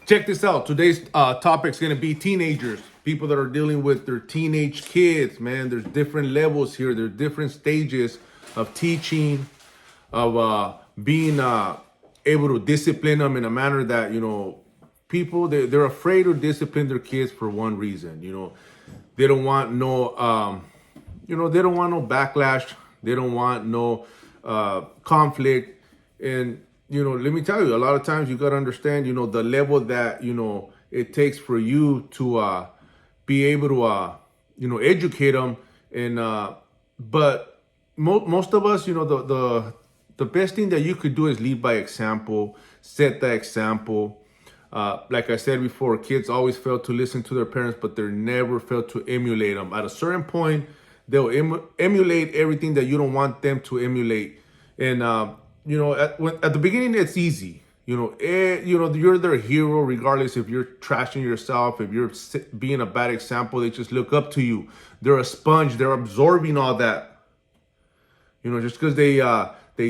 Check this out. Today's topic is going to be teenagers, people that are dealing with their teenage kids, man. There's different levels here. There's different stages of teaching, of being able to discipline them in a manner that, people, they're afraid to discipline their kids for one reason. They don't want no, they don't want no backlash. They don't want no conflict. And let me tell you, a lot of times you got to understand, the level that, it takes for you to be able to, educate them. And, but most of us, the best thing that you could do is lead by example, set the example. Like I said before, kids always fail to listen to their parents, but they never fail to emulate them. At a certain point, they'll emulate everything that you don't want them to emulate. And, at the beginning, it's easy. You're their hero, regardless if you're trashing yourself, if you're being a bad example, they just look up to you. They're a sponge. They're absorbing all that. Just because they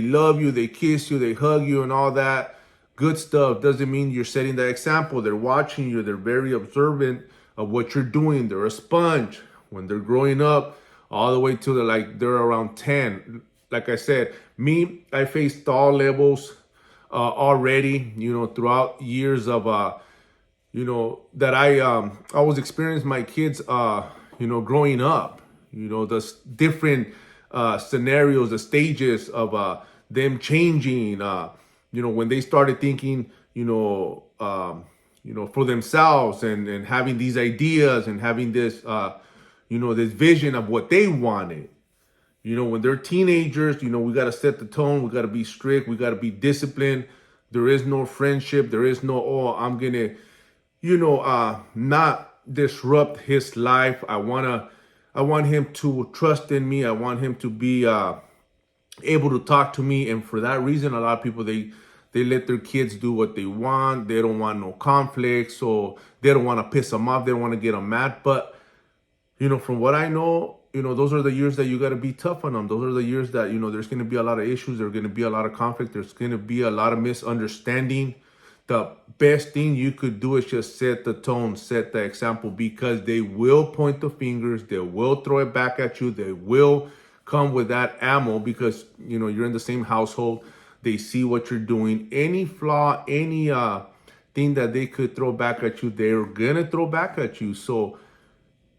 love you, they kiss you, they hug you and all that good stuff doesn't mean you're setting that example. They're watching you. They're very observant of what you're doing. They're a sponge. When they're growing up, all the way to they're around 10. Like I said, I faced all levels already, throughout years of, that I was experiencing my kids, growing up, the different scenarios, the stages of them changing, when they started thinking, for themselves and having these ideas and having this, this vision of what they wanted. When they're teenagers, we got to set the tone. We got to be strict. We got to be disciplined. There is no friendship. There is no, I'm going to, not disrupt his life. I want him to trust in me. I want him to be able to talk to me. And for that reason, a lot of people, they let their kids do what they want. They don't want no conflict. So they don't want to piss them off. They don't want to get them mad. But, from what I know, those are the years that you got to be tough on them. Those are the years that, there's going to be a lot of issues. There's going to be a lot of conflict. There's going to be a lot of misunderstanding. The best thing you could do is just set the tone, set the example, because they will point the fingers. They will throw it back at you. They will come with that ammo because, you're in the same household. They see what you're doing. Any flaw, any thing that they could throw back at you, they're going to throw back at you. So,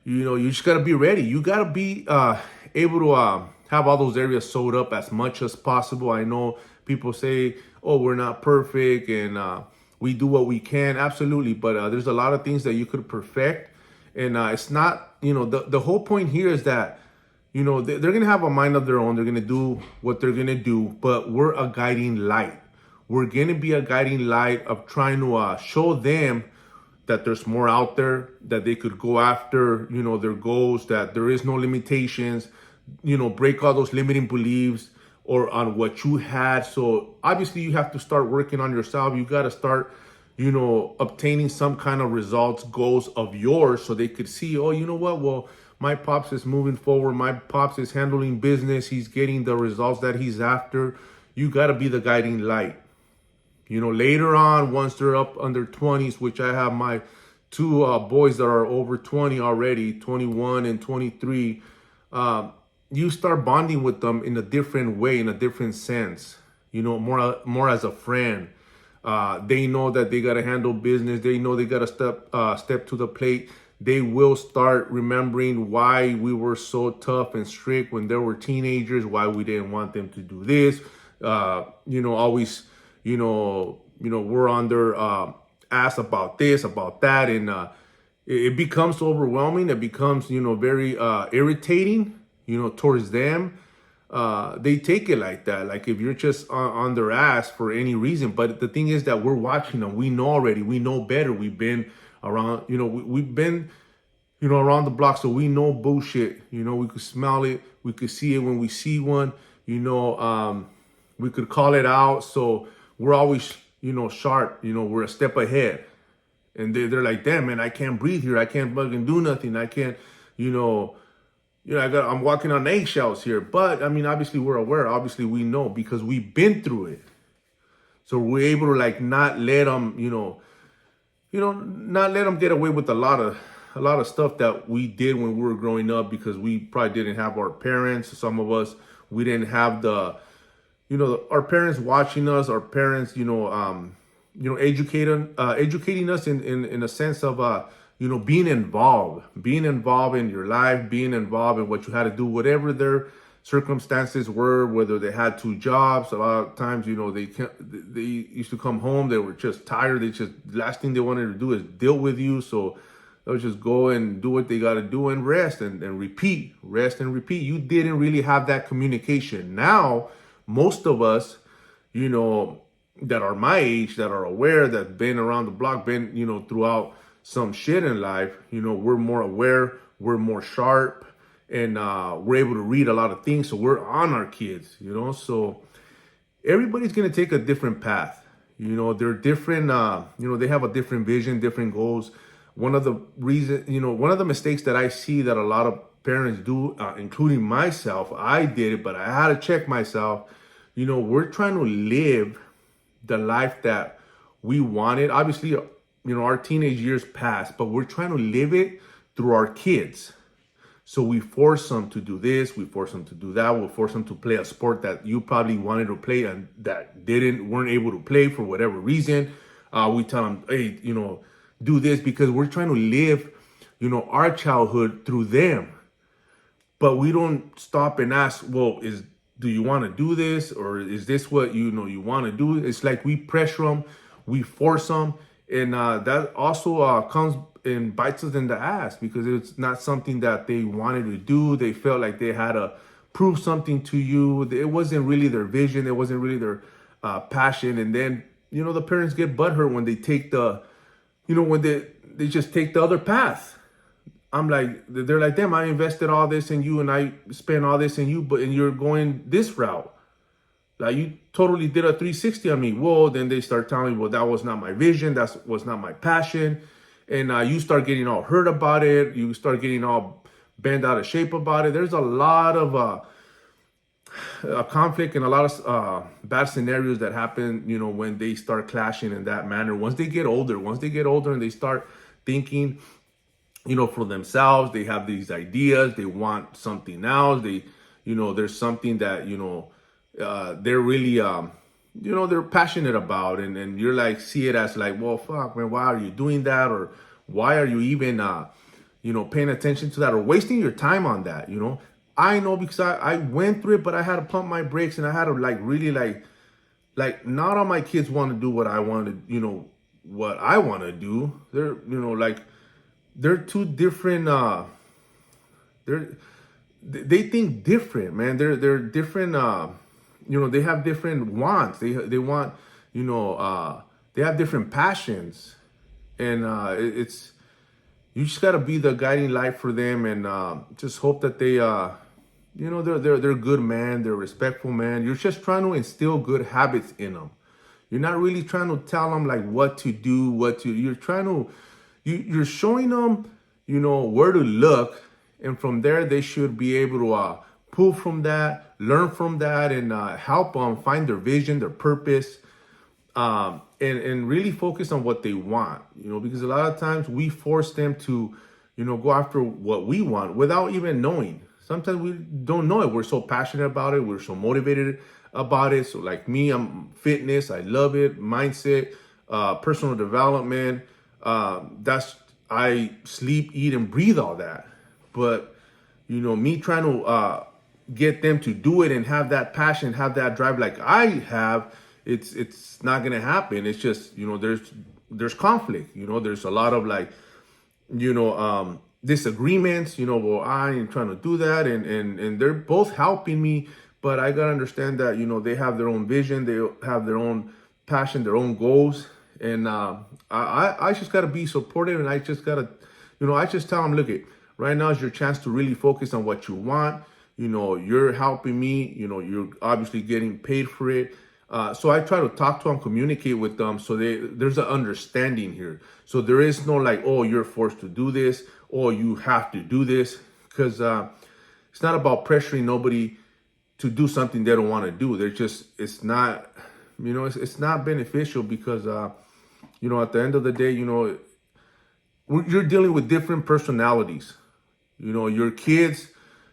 you just got to be ready. You got to be able to have all those areas sewed up as much as possible. I know people say, oh, we're not perfect and we do what we can. Absolutely. But there's a lot of things that you could perfect. And it's not, the whole point here is that, they're going to have a mind of their own. They're going to do what they're going to do. But we're a guiding light. We're going to be a guiding light of trying to show them that there's more out there, that they could go after, their goals, that there is no limitations, break all those limiting beliefs or on what you had. So obviously you have to start working on yourself. You got to start, obtaining some kind of results, goals of yours so they could see, oh, you know what? Well, my pops is moving forward. My pops is handling business. He's getting the results that he's after. You got to be the guiding light. Later on, once they're up under 20s, which I have my two boys that are over 20 already, 21 and 23, you start bonding with them in a different way, in a different sense, more as a friend. They know that they got to handle business. They know they got to step to the plate. They will start remembering why we were so tough and strict when they were teenagers, why we didn't want them to do this, always we're on their ass about this, about that. And it becomes overwhelming. It becomes, very irritating, towards them. They take it like that. Like if you're just on their ass for any reason. But the thing is that we're watching them. We know already. We know better. We've been around, we've been, around the block. So we know bullshit. We could smell it. We could see it when we see one, we could call it out. So we're always, sharp, we're a step ahead. And they're like, damn, man, I can't breathe here. I can't fucking do nothing. I can't, I'm walking on eggshells here. But I mean, obviously we're aware. Obviously we know because we've been through it. So we're able to not let them, not let them get away with a lot of stuff that we did when we were growing up, because we probably didn't have our parents. Some of us, we didn't have our parents watching us, our parents, educating us in a sense of, being involved in your life, being involved in what you had to do, whatever their circumstances were, whether they had two jobs. A lot of times, they used to come home, they were just tired. They just, last thing they wanted to do is deal with you. So they'll just go and do what they got to do and rest and repeat, rest and repeat. You didn't really have that communication. Now, most of us, that are my age, that are aware, that been around the block, been, throughout some shit in life, we're more aware, we're more sharp, and we're able to read a lot of things. So we're on our kids, so everybody's going to take a different path. They're different, they have a different vision, different goals. One of the mistakes that I see that a lot of parents do, including myself, I did it, but I had to check myself. We're trying to live the life that we wanted. Obviously, our teenage years passed, but we're trying to live it through our kids. So we force them to do this, we force them to do that, we force them to play a sport that you probably wanted to play and that weren't able to play for whatever reason. We tell them, hey, do this, because we're trying to live, our childhood through them. But we don't stop and ask, well, do you want to do this, or is this what you want to do? It's like we pressure them, we force them, and that also comes and bites us in the ass, because it's not something that they wanted to do. They felt like they had to prove something to you. It wasn't really their vision. It wasn't really their passion. And then the parents get butthurt when they take when they just take the other path. They're like, damn, I invested all this in you and I spent all this in you, and you're going this route. Like, you totally did a 360 on me. Well, then they start telling me, well, that was not my vision. That was not my passion. And you start getting all hurt about it. You start getting all bent out of shape about it. There's a lot of conflict and a lot of bad scenarios that happen, when they start clashing in that manner. Once they get older and they start thinking, for themselves, they have these ideas, they want something else. There's something that, they're really, they're passionate about. And you're like, see it as like, well, fuck, man, why are you doing that? Or why are you even, paying attention to that or wasting your time on that? I know, because I went through it, but I had to pump my brakes, and I had to really not all my kids want to do what I want to, what I want to do. They're two different, they think different, man. They're different, they have different wants. They want, they have different passions. And it's, you just got to be the guiding light for them, and just hope that they, they're good man, they're respectful man. You're just trying to instill good habits in them. You're not really trying to tell them like what to do, you're trying to, you're showing them, where to look. And from there, they should be able to pull from that, learn from that, and help them find their vision, their purpose, and really focus on what they want, because a lot of times we force them to, go after what we want without even knowing. Sometimes we don't know it. We're so passionate about it. We're so motivated about it. So like me, I'm fitness. I love it. Mindset, personal development. I sleep, eat, and breathe all that. But, me trying to get them to do it and have that passion, have that drive like I have, it's not going to happen. It's just, there's conflict, there's a lot of like, disagreements, well, I ain't trying to do that. And they're both helping me, but I got to understand that, they have their own vision. They have their own passion, their own goals. And I just got to be supportive, and I just got to, I just tell them, look, right now is your chance to really focus on what you want. You're helping me, you're obviously getting paid for it. So I try to talk to them, communicate with them, so there's an understanding here. So there is no like, oh, you're forced to do this, or you have to do this, because it's not about pressuring nobody to do something they don't want to do. It's not, it's not beneficial, because at the end of the day, you're dealing with different personalities. Your kids,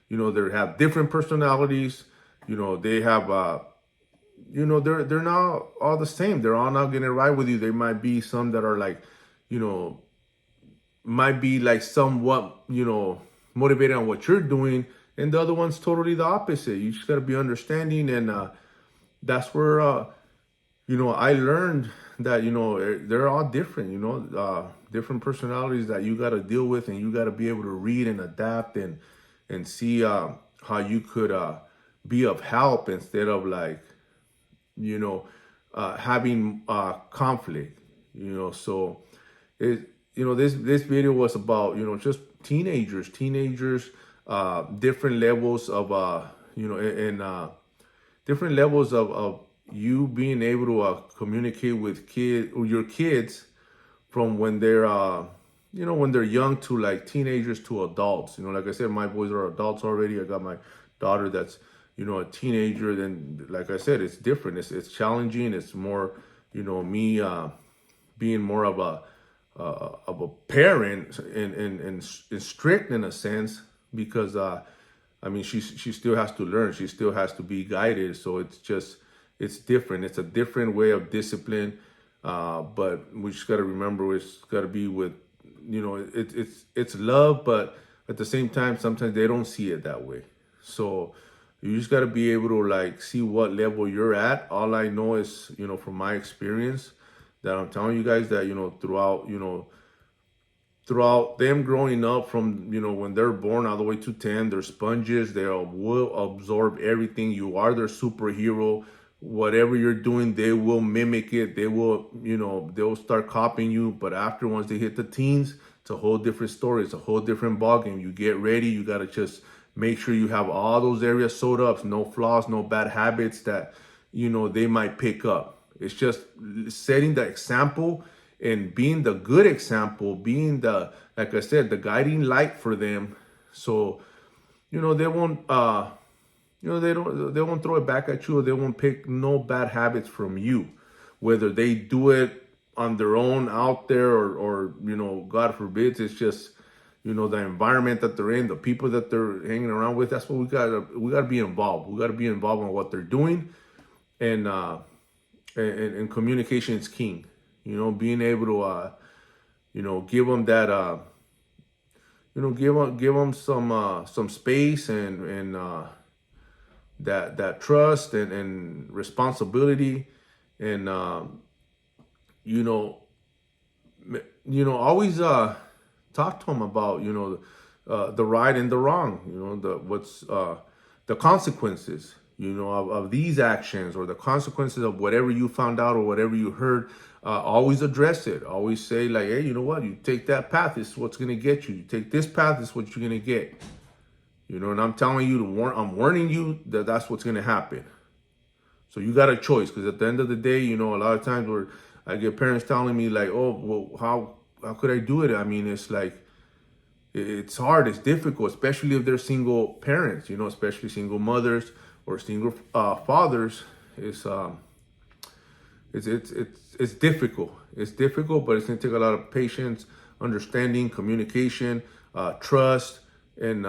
they have different personalities. They have, they're not all the same. They're all not gonna ride with you. There might be some that are like, you know, might be like somewhat, motivated on what you're doing, and the other one's totally the opposite. You just gotta be understanding, and that's where I learned that they're all different. Different personalities that you gotta deal with, and you gotta be able to read and adapt and see how you could be of help instead of like having conflict. So it this video was about just teenagers, different levels of and different levels of you being able to communicate with your kids from when they're when they're young to like teenagers to adults. Like I said, my boys are adults already. I got my daughter that's a teenager. Then, like I said, it's different. It's challenging. It's more me being more of a parent and strict in a sense, because I mean she still has to learn. She still has to be guided. So it's different. It's a different way of discipline. But we just got to remember it's got to be with it's love, but at the same time sometimes they don't see it that way. So you just got to be able to like see what level you're at. All I know is from my experience that I'm telling you guys that throughout them growing up from when they're born all the way to 10, they're sponges. They will absorb everything. You are their superhero. Whatever you're doing, they will mimic it. They will they'll start copying you. But after, once they hit the teens, it's a whole different story. It's a whole different ballgame. You get ready. You got to just make sure you have all those areas sewed up, no flaws, no bad habits that they might pick up. It's just setting the example and being the good example, being the, like I said, the guiding light for them. So they won't they won't throw it back at you, or they won't pick no bad habits from you, whether they do it on their own out there, or God forbid, it's just the environment that they're in, the people that they're hanging around with. That's what we gotta be involved. We gotta be involved in what they're doing, and communication is king. Being able to give them that give them some space and that trust and responsibility, and always talk to them about the right and the wrong, the consequences of these actions, or the consequences of whatever you found out or whatever you heard. Always address it. Always say like, hey, you know what, you take that path, this is what's going to get you. You take this path, this is what you're going to get. And I'm telling you I'm warning you that that's what's going to happen. So you got a choice, because at the end of the day, a lot of times where I get parents telling me like, oh, well, how could I do it? I mean, it's like, it's hard, it's difficult, especially if they're single parents, especially single mothers or single fathers. It's difficult. It's difficult, but it's going to take a lot of patience, understanding, communication, trust, and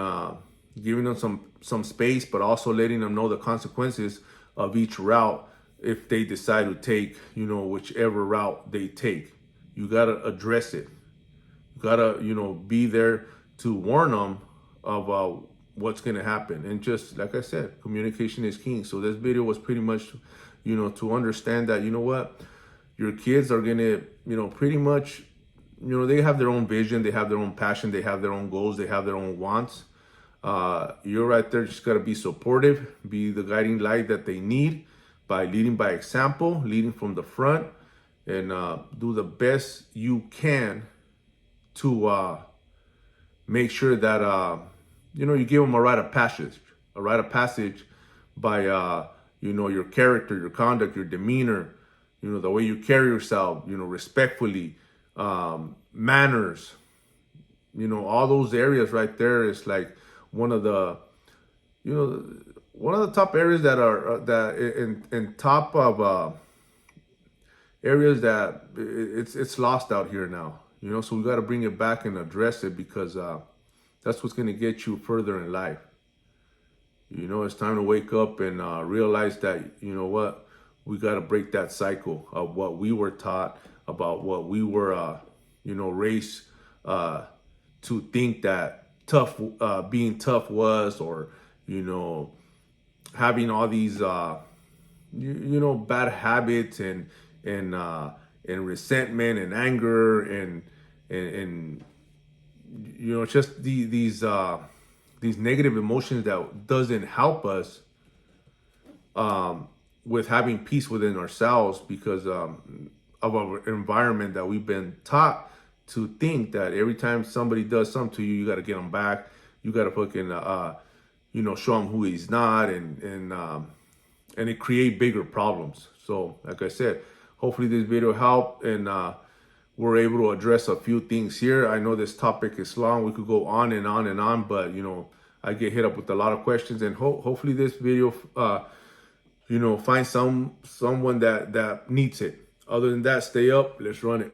giving them some space, but also letting them know the consequences of each route if they decide to take, whichever route they take. You got to address it. You got to, be there to warn them of what's going to happen. And just like I said, communication is king. So this video was pretty much, to understand that, what, your kids are going to, pretty much, they have their own vision, they have their own passion, they have their own goals, they have their own wants. You're right there, just got to be supportive, be the guiding light that they need by leading by example, leading from the front, and do the best you can to make sure that, you give them a rite of passage by, your character, your conduct, your demeanor, the way you carry yourself, respectfully, manners, all those areas right there is like one of the top areas that are that in top of areas that it's lost out here now. You know, so we got to bring it back and address it, because that's what's going to get you further in life. You know, it's time to wake up and realize that, you know what, we got to break that cycle of what we were taught, about what we were, you know, raised to think that being tough was, or, you know, having all these, you know, bad habits and resentment and anger and you know, just these negative emotions that doesn't help us with having peace within ourselves, because of our environment that we've been taught to think that every time somebody does something to you, you got to get them back. You got to fucking you know, show him who he's not, and it create bigger problems. So like I said, hopefully this video helped, and we're able to address a few things here. I know this topic is long. We could go on and on and on, but you know, I get hit up with a lot of questions, and hopefully this video you know, find someone that needs it. Other than that, stay up. Let's run it.